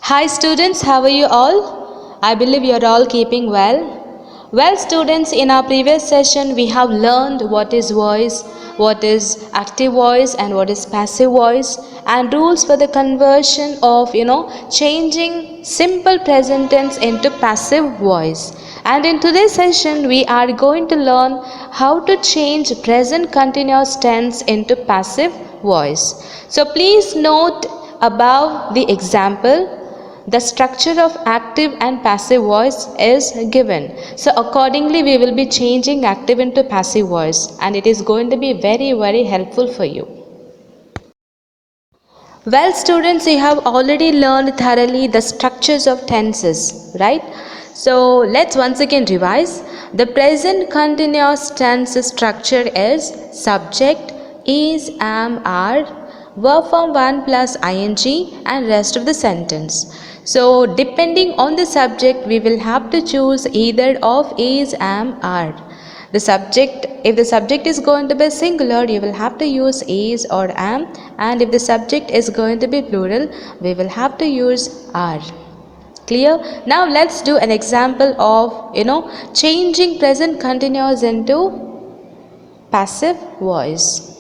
Hi students, how are you all? I believe you are all keeping well. Well students, in our previous session we have learned what is voice, what is active voice and what is passive voice, and rules for the conversion of changing simple present tense into passive voice. And in today's session we are going to learn how to change present continuous tense into passive voice. So please note above the example, the structure of active and passive voice is given. So accordingly we will be changing active into passive voice, and it is going to be very helpful for you. Well students, you have already learned thoroughly the structures of tenses, right? So let's once again revise. The present continuous tense structure is subject, is, am, are, verb form 1 plus ing and rest of the sentence. So depending on the subject we will have to choose either of is, am, are. The subject, if the subject is going to be singular, you will have to use is or am, and if the subject is going to be plural, we will have to use are. Clear? Now let's do an example of changing present continuous into passive voice.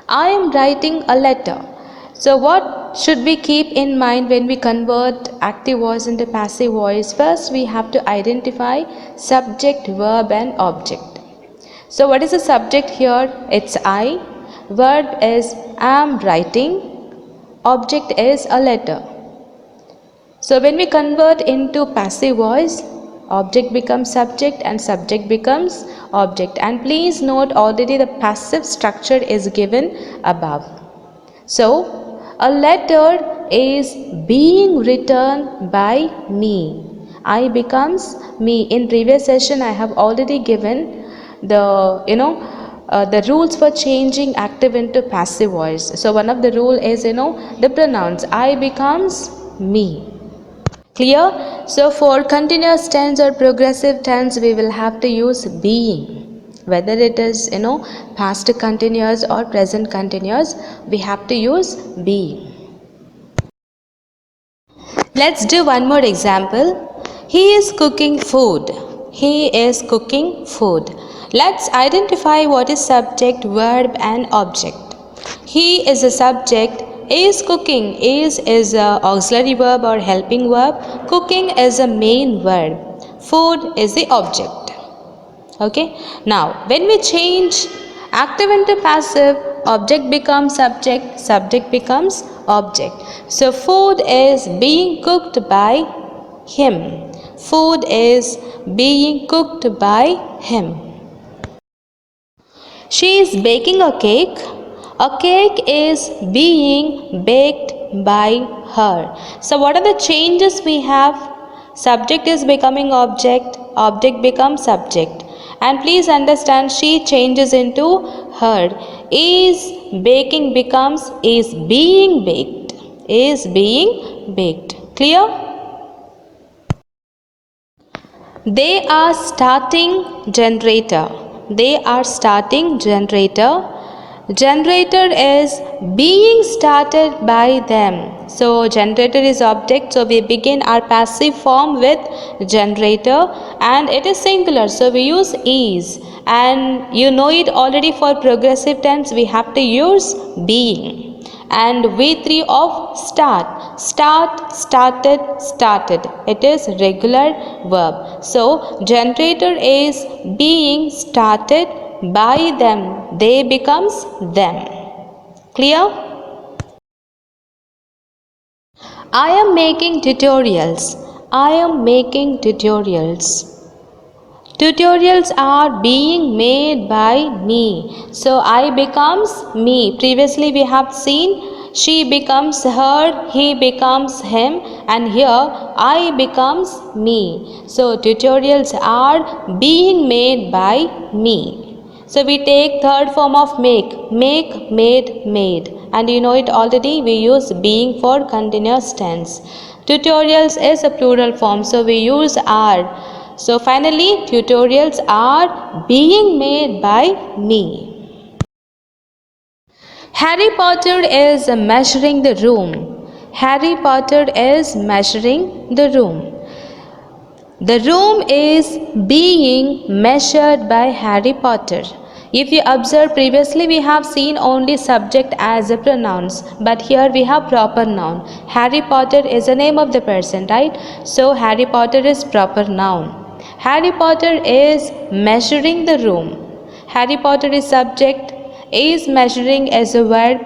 I am writing a letter. So what should we keep in mind when we convert active voice into passive voice? First we have to identify subject, verb and object. So what is the subject here? It's I. Verb is am writing. Object is a letter. So when we convert into passive voice, object becomes subject and subject becomes object. And please note already the passive structure is given above. So a letter is being written by me. I becomes me. In previous session I have already given the rules for changing active into passive voice. So one of the rule is the pronouns. I becomes me. Clear? So for continuous tense or progressive tense we will have to use being. Whether it is past continuous or present continuous, we have to use being. Let's do one more example. He is cooking food. He is cooking food. Let's identify what is subject, verb and object. He is a subject. Is cooking. Is a auxiliary verb or helping verb. Cooking is a main verb. Food is the object. Okay. Now when we change active into passive, object becomes subject, subject becomes object. So food is being cooked by him. Food is being cooked by him. She is baking a cake. A cake is being baked by her. So what are the changes we have? Subject is becoming object, object becomes subject. And please understand, she changes into her. Is baking becomes is being baked. Is being baked. Clear? They are starting generator. They are starting generator. Generator is being started by them. So generator is object, so we begin our passive form with generator, and it is singular, so we use is. And you know it already, for progressive tense we have to use being. And V3 of start. Start, started, started. It is regular verb. So generator is being started by them. They becomes them. Clear? I am making tutorials. I am making tutorials. Tutorials are being made by me. So I becomes me. Previously we have seen she becomes her, he becomes him, and here I becomes me. So tutorials are being made by me. So we take third form of make. Make, made, made. And you know it already, we use being for continuous tense. Tutorials is a plural form, so we use are. So finally, tutorials are being made by me. Harry Potter is measuring the room. Harry Potter is measuring the room. The room is being measured by Harry Potter. If you observe, previously we have seen only subject as a pronouns, but here we have proper noun. Harry Potter is the name of the person, right? So Harry Potter is proper noun. Harry Potter is measuring the room. Harry Potter is subject, is measuring as a verb,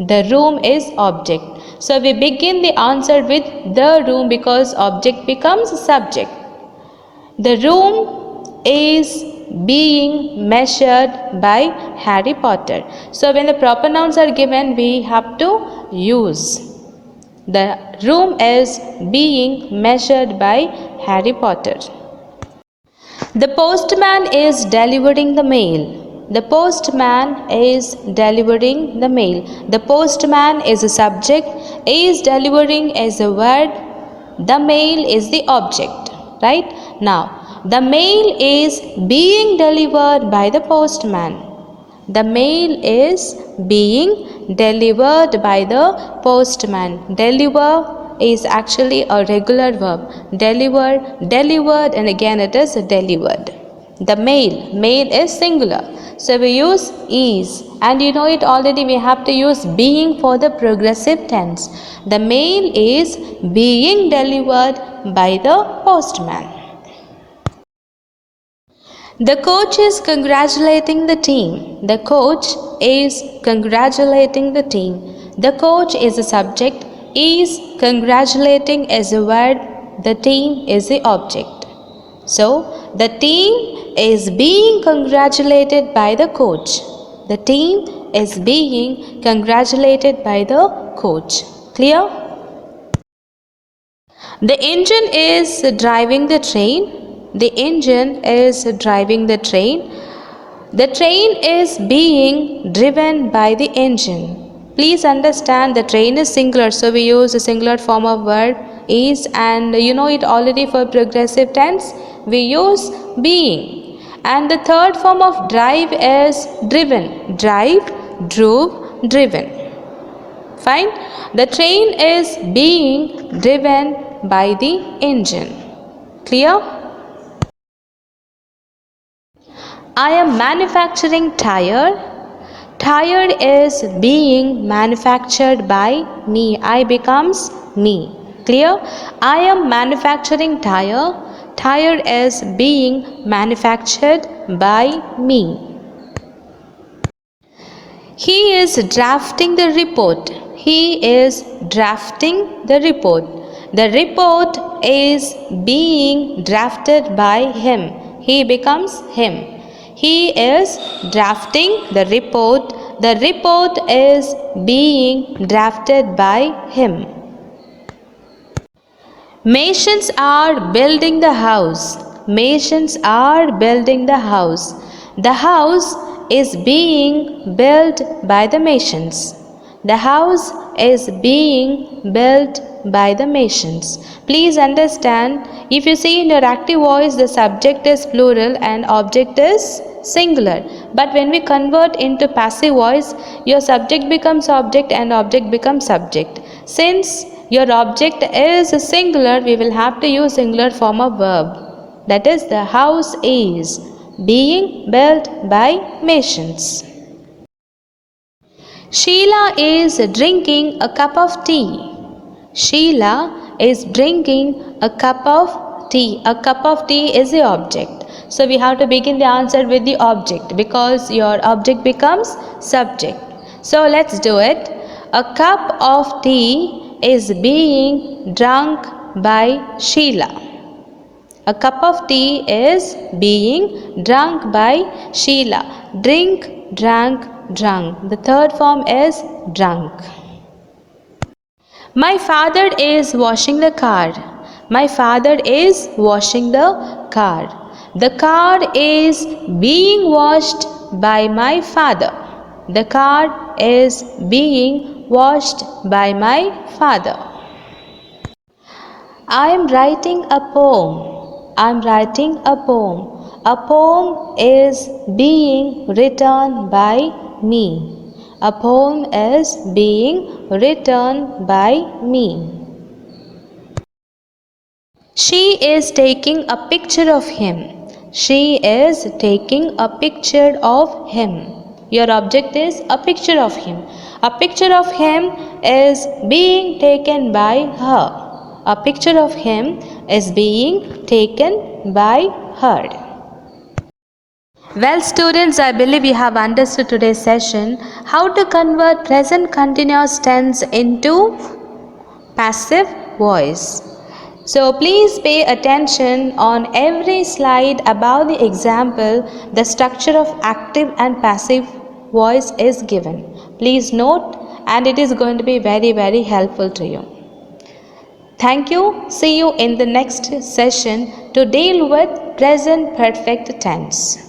the room is object. So we begin the answer with the room because object becomes subject. The room is being measured by Harry Potter. So when the proper nouns are given, we have to use. The room is being measured by Harry Potter. The postman is delivering the mail. The postman is delivering the mail. The postman is a subject, is delivering is a verb, the mail is the object, right? Now, the mail is being delivered by the postman. The mail is being delivered by the postman. Deliver is actually a regular verb. Deliver, delivered, and again it is delivered. The mail is singular. So we use is, and you know it already, we have to use being for the progressive tense. The mail is being delivered by the postman. The coach is congratulating the team. The coach is congratulating the team. The coach is a subject, is congratulating as a verb, the team is the object. So, the team is being congratulated by the coach. The team is being congratulated by the coach. Clear? The engine is driving the train. The engine is driving the train. The train is being driven by the engine. Please understand the train is singular, so we use a singular form of verb is, and you know it already for progressive tense. We use being. And the third form of drive is driven. Drive, drove, driven. Fine. The train is being driven by the engine. Clear? I am manufacturing tire. Tire is being manufactured by me. I becomes me. Clear? I am manufacturing tire. Tire is being manufactured by me. He is drafting the report. He is drafting the report. The report is being drafted by him. He becomes him. He is drafting the report. The report is being drafted by him. Masons are building the house. Masons are building the house. The house is being built by the masons. The house is being built by the masons. Please understand, if you see in your active voice, the subject is plural and object is singular. But when we convert into passive voice, your subject becomes object and object becomes subject. Since your object is singular, we will have to use singular form of verb. That is, the house is being built by masons. Sheila is drinking a cup of tea. Sheila is drinking a cup of tea. A cup of tea is the object. So we have to begin the answer with the object because your object becomes subject. So let's do it. A cup of tea is being drunk by Sheila. A cup of tea is being drunk by Sheila. Drink, drank, drunk. The third form is drunk. My father is washing the car. My father is washing the car. The car is being washed by my father. The car is being washed by my father. I am writing a poem. I am writing a poem. A poem is being written by me. A poem is being written by me. She is taking a picture of him. She is taking a picture of him. Your object is a picture of him. A picture of him is being taken by her. A picture of him is being taken by her. Well, students, I believe you have understood today's session how to convert present continuous tense into passive voice. So please pay attention on every slide about the example. The structure of active and passive voice is given. Please note, and it is going to be very helpful to you. Thank you. See you in the next session to deal with present perfect tense.